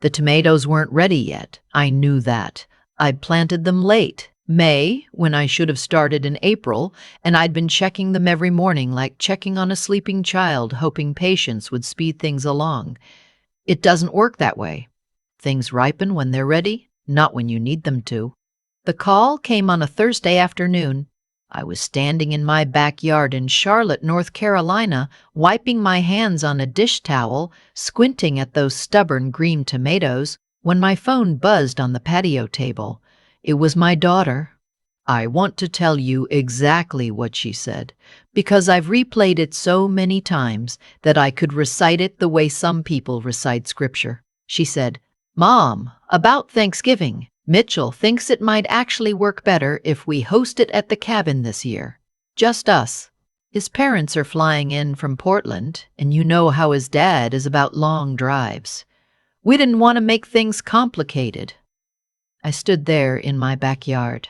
The tomatoes weren't ready yet. I knew that. I'd planted them late, May, when I should have started in April, and I'd been checking them every morning like checking on a sleeping child, hoping patience would speed things along. It doesn't work that way. Things ripen when they're ready, not when you need them to. The call came on a Thursday afternoon. I was standing in my backyard in Charlotte, North Carolina, wiping my hands on a dish towel, squinting at those stubborn green tomatoes, when my phone buzzed on the patio table. It was my daughter. I want to tell you exactly what she said, because I've replayed it so many times that I could recite it the way some people recite scripture. She said, "Mom, about Thanksgiving, Mitchell thinks it might actually work better if we host it at the cabin this year. Just us. His parents are flying in from Portland, and you know how his dad is about long drives. We didn't want to make things complicated." I stood there in my backyard.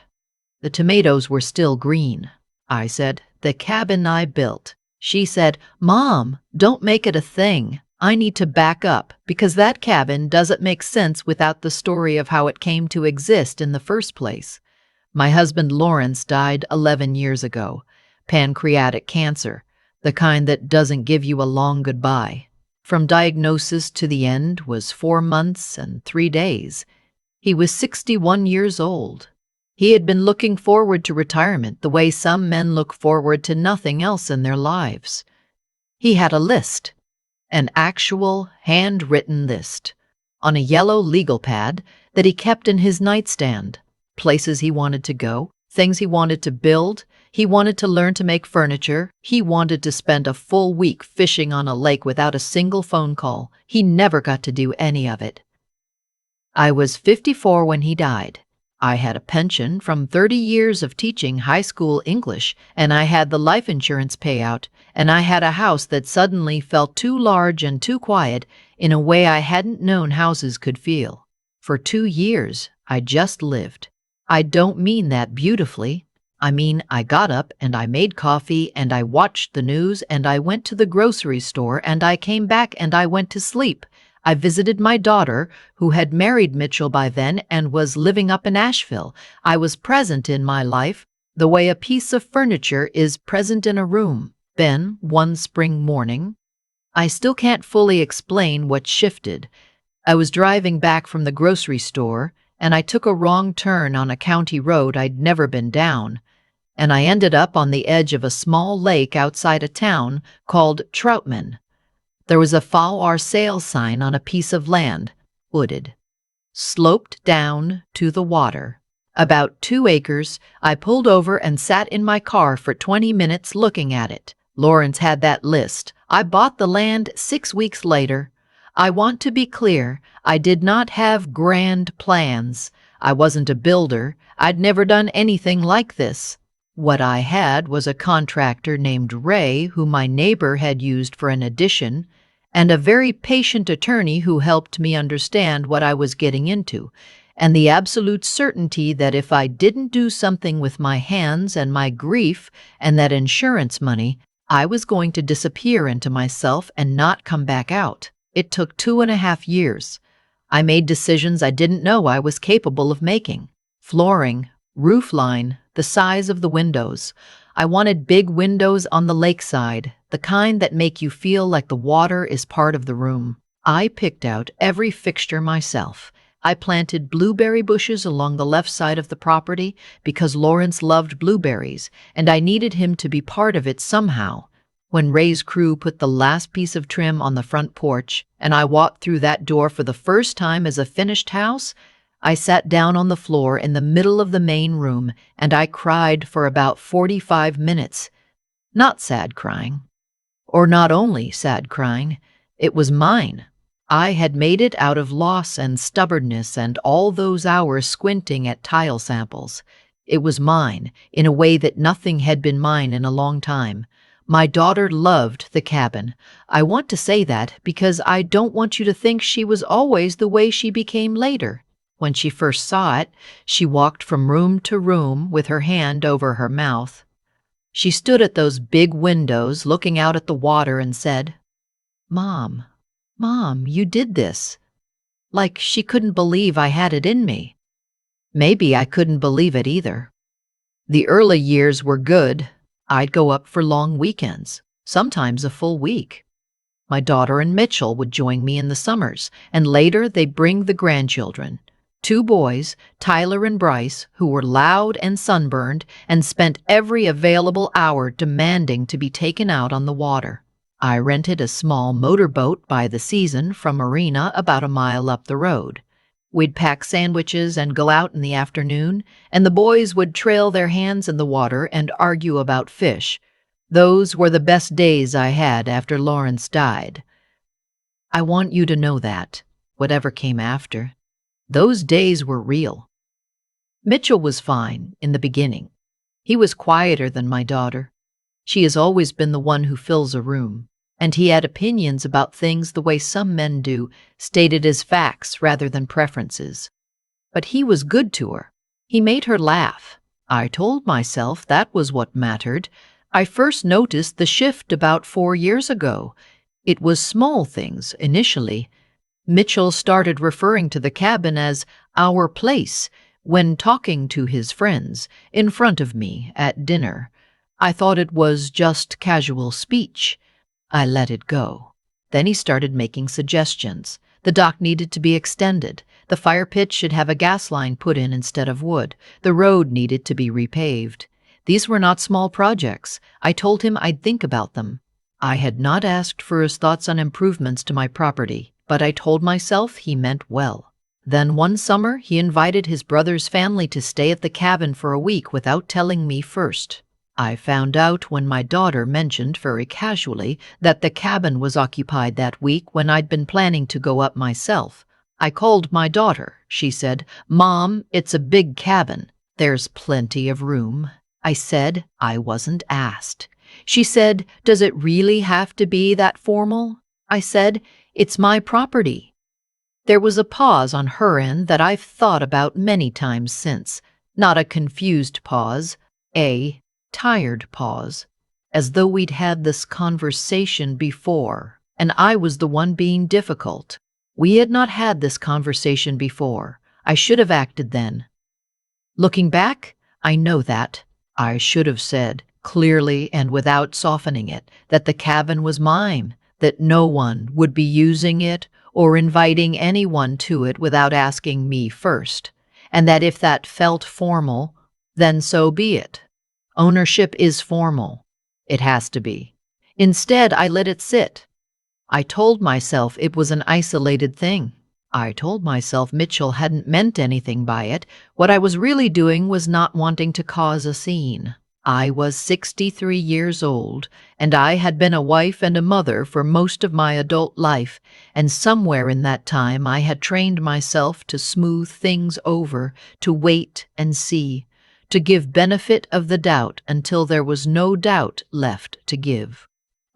The tomatoes were still green. I said, "The cabin I built." She said, "Mom, don't make it a thing. I need to back up, because that cabin doesn't make sense without the story of how it came to exist in the first place. My husband Lawrence died 11 years ago. Pancreatic cancer, the kind that doesn't give you a long goodbye. From diagnosis to the end was 4 months and 3 days. He was 61 years old. He had been looking forward to retirement the way some men look forward to nothing else in their lives. He had a list, an actual handwritten list, on a yellow legal pad that he kept in his nightstand. Places he wanted to go, things he wanted to build. He wanted to learn to make furniture. He wanted to spend a full week fishing on a lake without a single phone call. He never got to do any of it. I was 54 when he died. I had a pension from 30 years of teaching high school English, and I had the life insurance payout, and I had a house that suddenly felt too large and too quiet in a way I hadn't known houses could feel. For 2 years, I just lived. I don't mean that beautifully. I mean, I got up and I made coffee and I watched the news and I went to the grocery store and I came back and I went to sleep. I visited my daughter, who had married Mitchell by then and was living up in Asheville. I was present in my life, the way a piece of furniture is present in a room. Then, one spring morning, I still can't fully explain what shifted. I was driving back from the grocery store, and I took a wrong turn on a county road I'd never been down, and I ended up on the edge of a small lake outside a town called Troutman. There was a for sale sign on a piece of land, wooded, sloped down to the water. About 2 acres. I pulled over and sat in my car for 20 minutes looking at it. Lawrence had that list. I bought the land 6 weeks later. I want to be clear, I did not have grand plans. I wasn't a builder. I'd never done anything like this. What I had was a contractor named Ray, who my neighbor had used for an addition, and a very patient attorney who helped me understand what I was getting into, and the absolute certainty that if I didn't do something with my hands and my grief and that insurance money, I was going to disappear into myself and not come back out. It took 2.5 years. I made decisions I didn't know I was capable of making. Flooring, roof line, the size of the windows. I wanted big windows on the lakeside, the kind that make you feel like the water is part of the room. I picked out every fixture myself. I planted blueberry bushes along the left side of the property because Lawrence loved blueberries, and I needed him to be part of it somehow. When Ray's crew put the last piece of trim on the front porch, and I walked through that door for the first time as a finished house, I sat down on the floor in the middle of the main room and I cried for about 45 minutes. Not sad crying. Or not only sad crying, it was mine. I had made it out of loss and stubbornness and all those hours squinting at tile samples. It was mine, in a way that nothing had been mine in a long time. My daughter loved the cabin. I want to say that because I don't want you to think she was always the way she became later. When she first saw it, she walked from room to room with her hand over her mouth. She stood at those big windows looking out at the water and said, "Mom, Mom, you did this." like she couldn't believe I had it in me. Maybe I couldn't believe it either. The early years were good. I'd go up for long weekends, sometimes a full week. My daughter and Mitchell would join me in the summers, and later they'd bring the grandchildren. Two boys, Tyler and Bryce, who were loud and sunburned and spent every available hour demanding to be taken out on the water. I rented a small motorboat by the season from Marina about a mile up the road. We'd pack sandwiches and go out in the afternoon, and the boys would trail their hands in the water and argue about fish. Those were the best days I had after Lawrence died. I want you to know that, whatever came after, those days were real. Mitchell was fine in the beginning. He was quieter than my daughter. She has always been the one who fills a room, and he had opinions about things the way some men do, stated as facts rather than preferences. But he was good to her. He made her laugh. I told myself that was what mattered. I first noticed the shift about 4 years ago. It was small things initially. Mitchell started referring to the cabin as our place when talking to his friends in front of me at dinner. I thought it was just casual speech. I let it go. Then he started making suggestions. The dock needed to be extended. The fire pit should have a gas line put in instead of wood. The road needed to be repaved. These were not small projects. I told him I'd think about them. I had not asked for his thoughts on improvements to my property, but I told myself he meant well. Then one summer, he invited his brother's family to stay at the cabin for a week without telling me first. I found out when my daughter mentioned very casually that the cabin was occupied that week when I'd been planning to go up myself. I called my daughter. She said, "Mom, it's a big cabin. There's plenty of room." I said I wasn't asked. She said, "Does it really have to be that formal?" I said, "It's my property." There was a pause on her end that I've thought about many times since. Not a confused pause, a tired pause, as though we'd had this conversation before, and I was the one being difficult. We had not had this conversation before. I should have acted then. Looking back, I know that. I should have said, clearly and without softening it, that the cabin was mine, that no one would be using it or inviting anyone to it without asking me first, and that if that felt formal, then so be it. Ownership is formal. It has to be. Instead, I let it sit. I told myself it was an isolated thing. I told myself Mitchell hadn't meant anything by it. What I was really doing was not wanting to cause a scene. I was 63 years old, and I had been a wife and a mother for most of my adult life, and somewhere in that time I had trained myself to smooth things over, to wait and see, to give benefit of the doubt until there was no doubt left to give.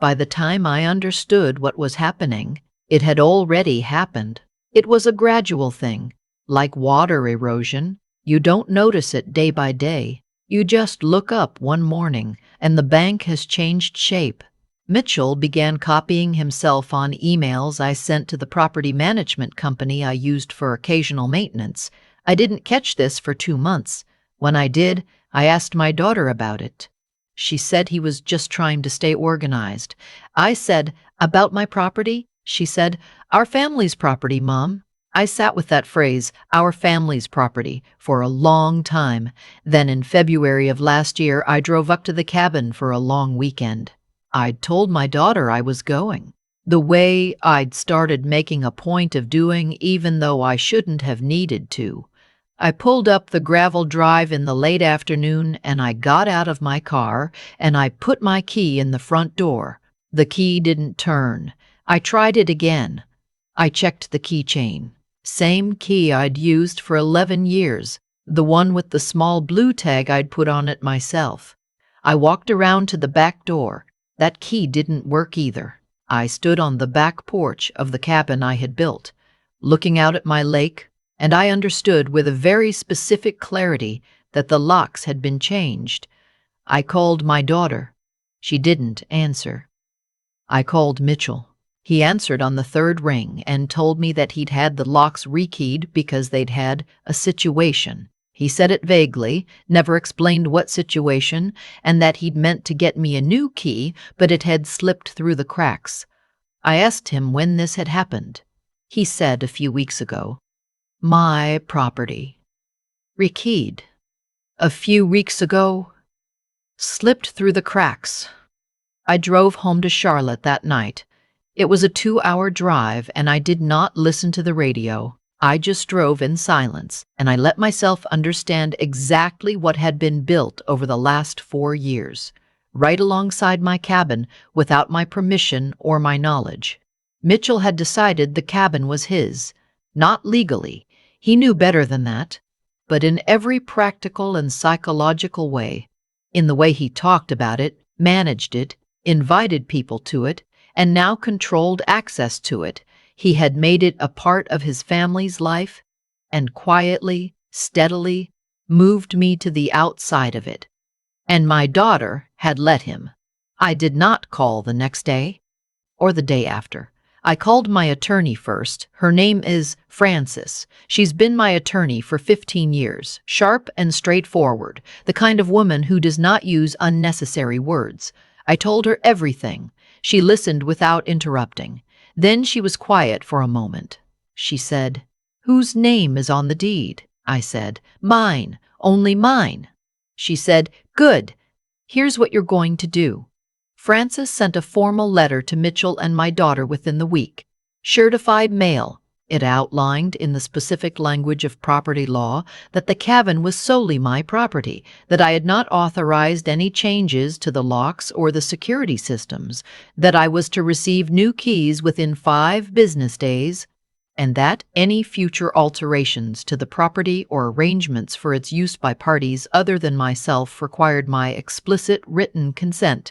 By the time I understood what was happening, it had already happened. It was a gradual thing, like water erosion. You don't notice it day by day. You just look up one morning, and the bank has changed shape. Mitchell began copying himself on emails I sent to the property management company I used for occasional maintenance. I didn't catch this for 2 months. When I did, I asked my daughter about it. She said he was just trying to stay organized. I said, "About my property?" She said, "Our family's property, Mom." I sat with that phrase, "our family's property," for a long time. Then in February of last year, I drove up to the cabin for a long weekend. I'd told my daughter I was going, the way I'd started making a point of doing even though I shouldn't have needed to. I pulled up the gravel drive in the late afternoon and I got out of my car and I put my key in the front door. The key didn't turn. I tried it again. I checked the keychain. Same key I'd used for 11 years, the one with the small blue tag I'd put on it myself. I walked around to the back door. That key didn't work either. I stood on the back porch of the cabin I had built, looking out at my lake, and I understood with a very specific clarity that the locks had been changed. I called my daughter. She didn't answer. I called Mitchell. He answered on the third ring and told me that he'd had the locks rekeyed because they'd had a situation. He said it vaguely, never explained what situation, and that he'd meant to get me a new key, but it had slipped through the cracks. I asked him when this had happened. He said a few weeks ago. My property. Rekeyed. A few weeks ago. Slipped through the cracks. I drove home to Charlotte that night. It was a 2-hour drive, and I did not listen to the radio. I just drove in silence, and I let myself understand exactly what had been built over the last 4 years, right alongside my cabin, without my permission or my knowledge. Mitchell had decided the cabin was his, not legally. He knew better than that, but in every practical and psychological way, in the way he talked about it, managed it, invited people to it, and now controlled access to it. He had made it a part of his family's life, and quietly, steadily, moved me to the outside of it. And my daughter had let him. I did not call the next day, or the day after. I called my attorney first. Her name is Frances. She's been my attorney for 15 years, sharp and straightforward, the kind of woman who does not use unnecessary words. I told her everything. She listened without interrupting. Then she was quiet for a moment. She said, "Whose name is on the deed?" I said, "Mine, only mine." She said, "Good. Here's what you're going to do." Frances sent a formal letter to Mitchell and my daughter within the week. Certified mail. It outlined in the specific language of property law that the cabin was solely my property, that I had not authorized any changes to the locks or the security systems, that I was to receive new keys within 5 business days, and that any future alterations to the property or arrangements for its use by parties other than myself required my explicit written consent.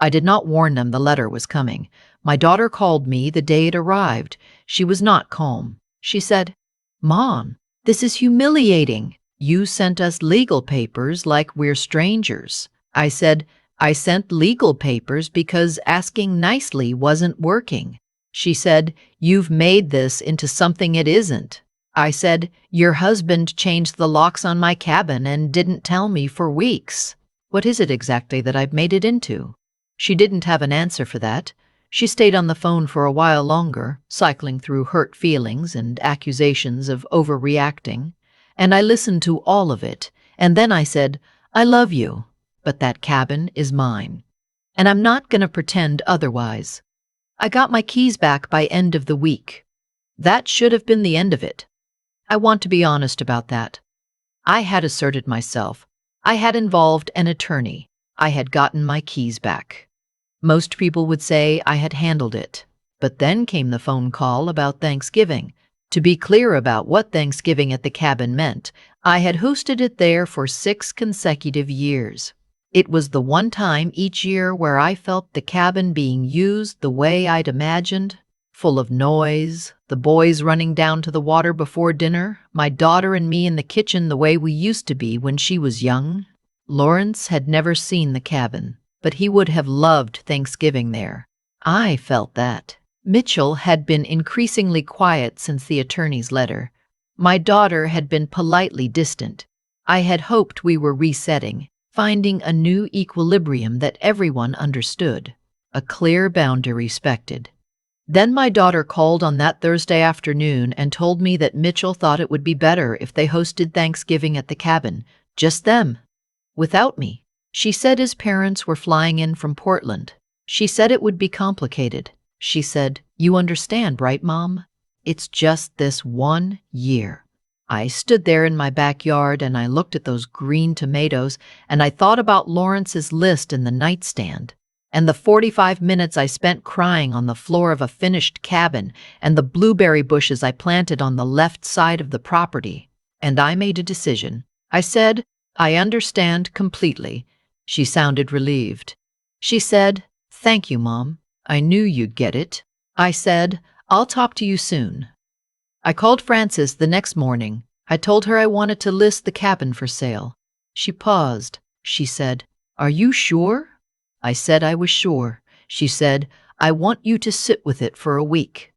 I did not warn them the letter was coming. My daughter called me the day it arrived. She was not calm. She said, "Mom, this is humiliating. You sent us legal papers like we're strangers." I said, "I sent legal papers because asking nicely wasn't working." She said, "You've made this into something it isn't." I said, "Your husband changed the locks on my cabin and didn't tell me for weeks. What is it exactly that I've made it into?" She didn't have an answer for that. She stayed on the phone for a while longer, cycling through hurt feelings and accusations of overreacting, and I listened to all of it, and then I said, "I love you, but that cabin is mine, and I'm not going to pretend otherwise." I got my keys back by end of the week. That should have been the end of it. I want to be honest about that. I had asserted myself. I had involved an attorney. I had gotten my keys back. Most people would say I had handled it. But then came the phone call about Thanksgiving. To be clear about what Thanksgiving at the cabin meant, I had hosted it there for 6 consecutive years. It was the one time each year where I felt the cabin being used the way I'd imagined, full of noise, the boys running down to the water before dinner, my daughter and me in the kitchen the way we used to be when she was young. Lawrence had never seen the cabin, but he would have loved Thanksgiving there. I felt that. Mitchell had been increasingly quiet since the attorney's letter. My daughter had been politely distant. I had hoped we were resetting, finding a new equilibrium that everyone understood, a clear boundary respected. Then my daughter called on that Thursday afternoon and told me that Mitchell thought it would be better if they hosted Thanksgiving at the cabin, just them, without me. She said his parents were flying in from Portland. She said it would be complicated. She said, "You understand, right, Mom? It's just this 1 year." I stood there in my backyard and I looked at those green tomatoes and I thought about Lawrence's list in the nightstand and the 45 minutes I spent crying on the floor of a finished cabin and the blueberry bushes I planted on the left side of the property. And I made a decision. I said, "I understand completely." She sounded relieved. She said, "Thank you, Mom. I knew you'd get it." I said, "I'll talk to you soon." I called Frances the next morning. I told her I wanted to list the cabin for sale. She paused. She said, "Are you sure?" I said I was sure. She said, I want you to sit with it for a week.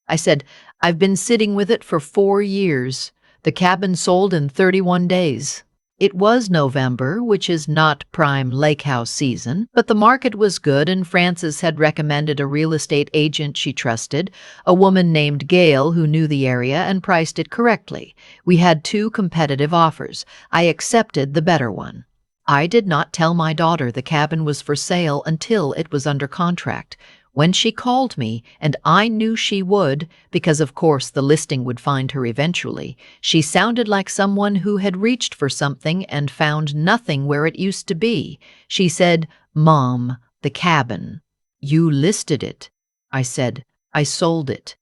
I said, I've been sitting with it for 4 years. The cabin sold in 31 days. It was November, which is not prime lake house season, but the market was good and Frances had recommended a real estate agent she trusted, a woman named Gail who knew the area and priced it correctly. We had 2 competitive offers. I accepted the better one. I did not tell my daughter the cabin was for sale until it was under contract. When she called me, and I knew she would, because of course the listing would find her eventually, she sounded like someone who had reached for something and found nothing where it used to be. She said, "Mom, the cabin. You listed it." I said, "I sold it."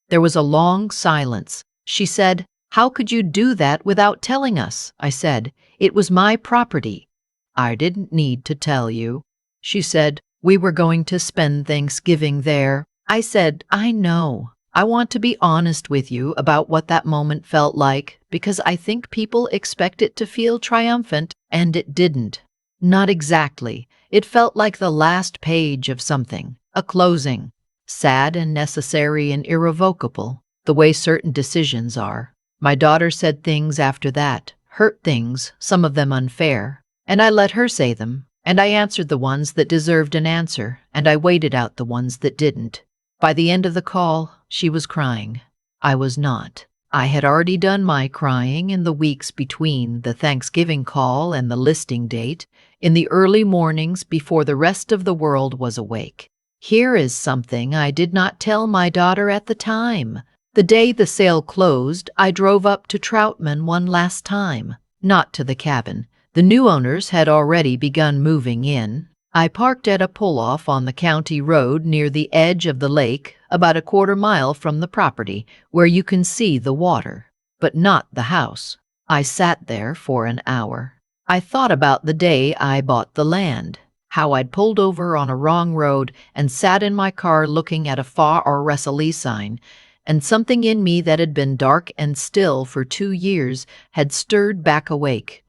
There was a long silence. She said, "How could you do that without telling us?" I said, "It was my property." "I didn't need to tell you." She said, "We were going to spend Thanksgiving there." I said, "I know. I want to be honest with you about what that moment felt like because I think people expect it to feel triumphant, and it didn't. Not exactly. It felt like the last page of something, a closing. Sad and necessary and irrevocable, the way certain decisions are. My daughter said things after that, hurt things, some of them unfair, and I let her say them. And I answered the ones that deserved an answer, and I waited out the ones that didn't. By the end of the call, she was crying. I was not. I had already done my crying in the weeks between the Thanksgiving call and the listing date, in the early mornings before the rest of the world was awake. Here is something I did not tell my daughter at the time. The day the sale closed, I drove up to Troutman one last time, not to the cabin. The new owners had already begun moving in. I parked at a pull-off on the county road near the edge of the lake, about a quarter mile from the property, where you can see the water, but not the house. I sat there for an hour. I thought about the day I bought the land, how I'd pulled over on a wrong road and sat in my car looking at a FAR or Wrestley sign, and something in me that had been dark and still for 2 years had stirred back awake.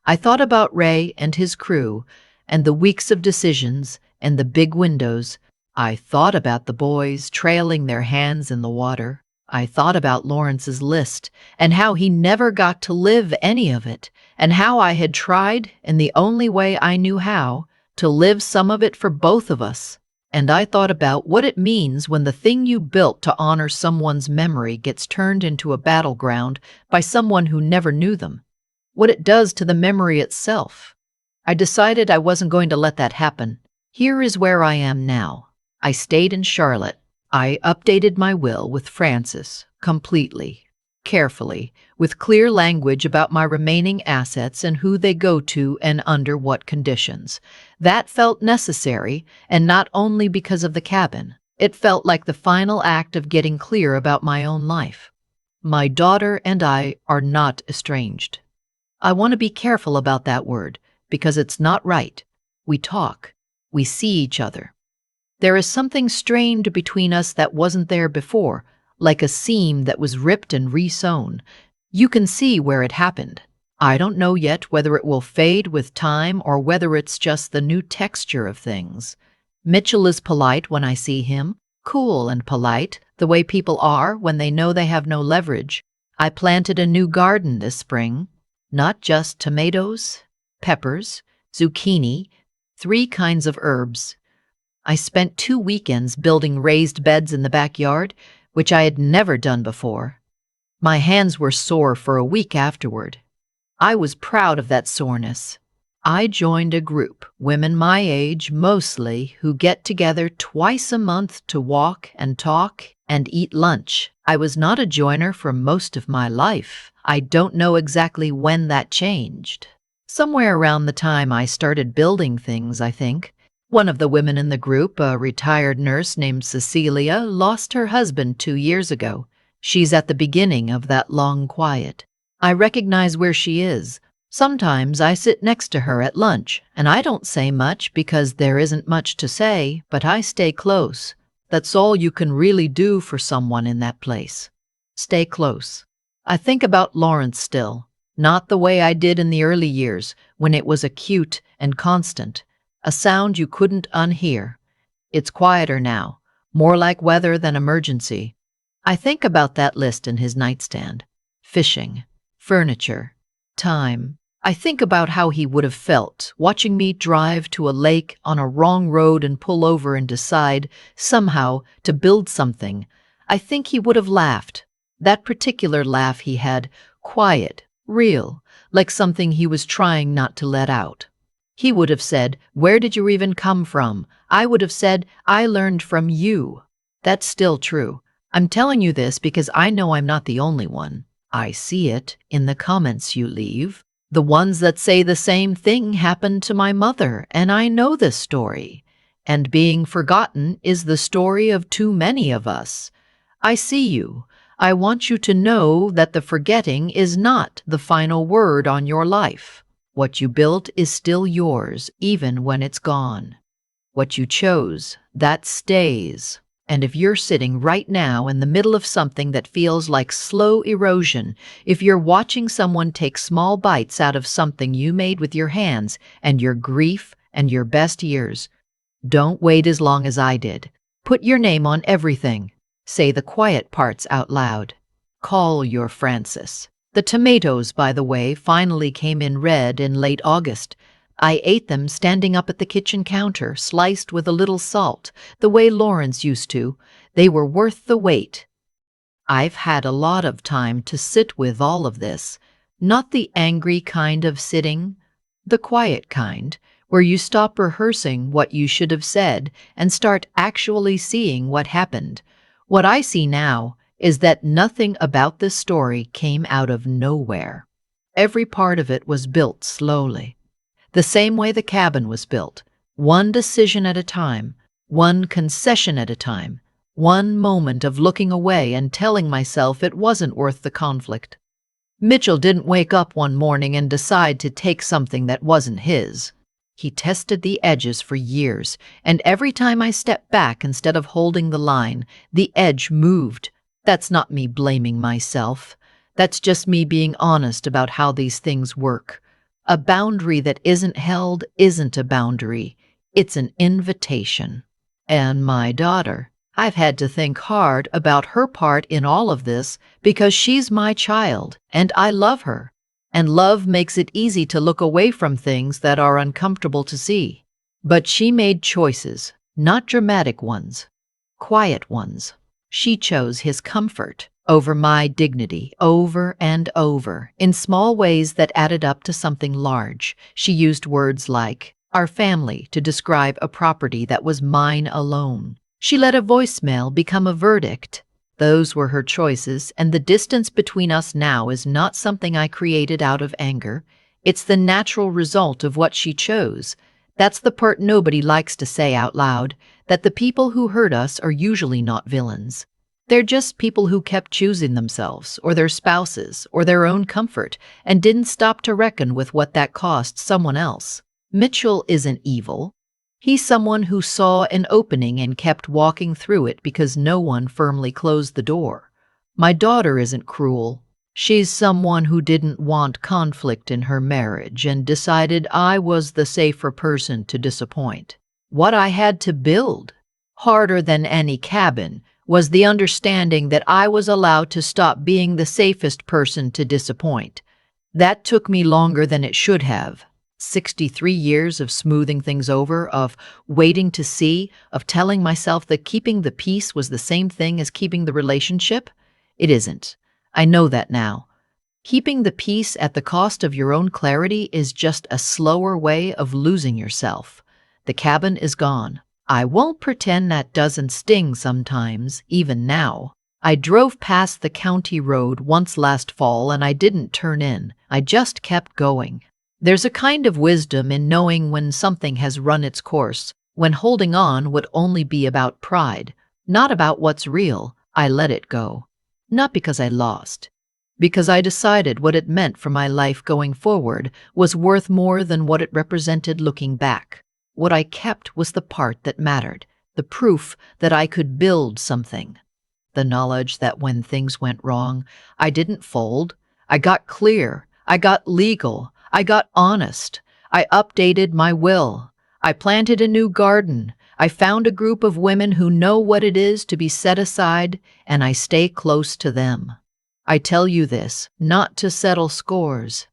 I thought about Ray and his crew, and the weeks of decisions, and the big windows. I thought about the boys trailing their hands in the water. I thought about Lawrence's list, and how he never got to live any of it, and how I had tried, in the only way I knew how, to live some of it for both of us. And I thought about what it means when the thing you built to honor someone's memory gets turned into a battleground by someone who never knew them. What it does to the memory itself. I decided I wasn't going to let that happen. Here is where I am now. I stayed in Charlotte. I updated my will with Frances, completely, carefully, with clear language about my remaining assets and who they go to and under what conditions. That felt necessary, and not only because of the cabin. It felt like the final act of getting clear about my own life. My daughter and I are not estranged. I want to be careful about that word, because it's not right. We talk. We see each other. There is something strained between us that wasn't there before, like a seam that was ripped and re-sewn. You can see where it happened. I don't know yet whether it will fade with time or whether it's just the new texture of things. Mitchell is polite when I see him, cool and polite, the way people are when they know they have no leverage. I planted a new garden this spring. Not just tomatoes, peppers, zucchini, 3 kinds of herbs. I spent 2 weekends building raised beds in the backyard, which I had never done before. My hands were sore for a week afterward. I was proud of that soreness. I joined a group, women my age mostly, who get together twice a month to walk and talk and eat lunch. I was not a joiner for most of my life. I don't know exactly when that changed. Somewhere around the time I started building things, I think. One of the women in the group, a retired nurse named Cecilia, lost her husband 2 years ago. She's at the beginning of that long quiet. I recognize where she is. Sometimes I sit next to her at lunch, and I don't say much because there isn't much to say, but I stay close. That's all you can really do for someone in that place. Stay close. I think about Lawrence still, not the way I did in the early years, when it was acute and constant, a sound you couldn't unhear. It's quieter now, more like weather than emergency. I think about that list in his nightstand. Fishing, furniture, time. I think about how he would have felt watching me drive to a lake on a wrong road and pull over and decide, somehow, to build something. I think he would have laughed. That particular laugh he had, quiet, real, like something he was trying not to let out. He would have said, "Where did you even come from?" I would have said, "I learned from you." That's still true. I'm telling you this because I know I'm not the only one. I see it in the comments you leave. The ones that say the same thing happened to my mother, and I know this story. And being forgotten is the story of too many of us. I see you. I want you to know that the forgetting is not the final word on your life. What you built is still yours, even when it's gone. What you chose, that stays. And if you're sitting right now in the middle of something that feels like slow erosion, if you're watching someone take small bites out of something you made with your hands and your grief and your best years, don't wait as long as I did. Put your name on everything. Say the quiet parts out loud. Call your Francis. The tomatoes, by the way, finally came in red in late August. I ate them standing up at the kitchen counter, sliced with a little salt, the way Lawrence used to. They were worth the wait. I've had a lot of time to sit with all of this, not the angry kind of sitting, the quiet kind, where you stop rehearsing what you should have said and start actually seeing what happened. What I see now is that nothing about this story came out of nowhere. Every part of it was built slowly. The same way the cabin was built, one decision at a time, one concession at a time, one moment of looking away and telling myself it wasn't worth the conflict. Mitchell didn't wake up one morning and decide to take something that wasn't his. He tested the edges for years, and every time I stepped back instead of holding the line, the edge moved. That's not me blaming myself. That's just me being honest about how these things work. A boundary that isn't held isn't a boundary. It's an invitation. And my daughter, I've had to think hard about her part in all of this because she's my child and I love her. And love makes it easy to look away from things that are uncomfortable to see. But she made choices, not dramatic ones, quiet ones. She chose his comfort over my dignity, over and over, in small ways that added up to something large. She used words like our family to describe a property that was mine alone. She let a voicemail become a verdict. Those were her choices, and the distance between us now is not something I created out of anger. It's the natural result of what she chose. That's the part nobody likes to say out loud, that the people who hurt us are usually not villains. They're just people who kept choosing themselves, or their spouses, or their own comfort, and didn't stop to reckon with what that cost someone else. Mitchell isn't evil. He's someone who saw an opening and kept walking through it because no one firmly closed the door. My daughter isn't cruel. She's someone who didn't want conflict in her marriage and decided I was the safer person to disappoint. What I had to build, harder than any cabin, was the understanding that I was allowed to stop being the safest person to disappoint. That took me longer than it should have. 63 years of smoothing things over, of waiting to see, of telling myself that keeping the peace was the same thing as keeping the relationship. It isn't. I know that now. Keeping the peace at the cost of your own clarity is just a slower way of losing yourself. The cabin is gone. I won't pretend that doesn't sting sometimes, even now. I drove past the county road once last fall and I didn't turn in. I just kept going. There's a kind of wisdom in knowing when something has run its course, when holding on would only be about pride, not about what's real. I let it go. Not because I lost. Because I decided what it meant for my life going forward was worth more than what it represented looking back. What I kept was the part that mattered, the proof that I could build something. The knowledge that when things went wrong, I didn't fold. I got clear. I got legal. I got honest. I updated my will. I planted a new garden. I found a group of women who know what it is to be set aside, and I stay close to them. I tell you this, not to settle scores.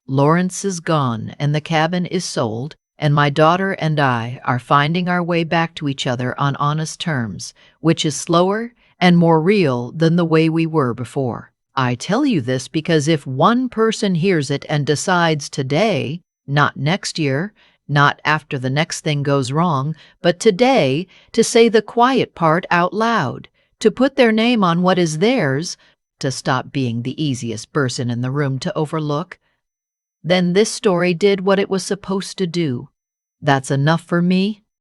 Lawrence is gone, and the cabin is sold, and my daughter and I are finding our way back to each other on honest terms, which is slower and more real than the way we were before. I tell you this because if one person hears it and decides today, not next year, not after the next thing goes wrong, but today, to say the quiet part out loud, to put their name on what is theirs, to stop being the easiest person in the room to overlook, then this story did what it was supposed to do. That's enough for me.